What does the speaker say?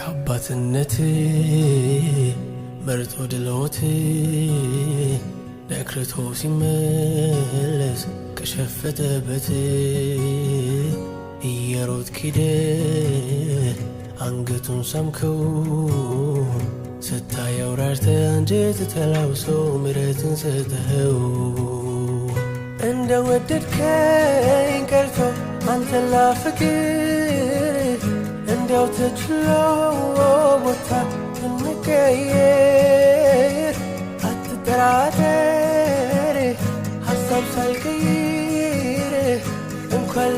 ከአባትነት መርጦ ድሎት ነክርቶ ሲመለስ ከሸፈተበት እየሮጥክ ሄደህ አንገቱን ሳምከው ስታየው ራርተህ አንጀት ተላውሶ ምሕረትን ሰጠኸው። እንደ ወደድከኝ ቀርቶ አንተን ላፈቅር እንዲያው ተችሎ ቦታ እንቀየር። አትጠራጠር ሀሳብ ሳልቀይር እንኳን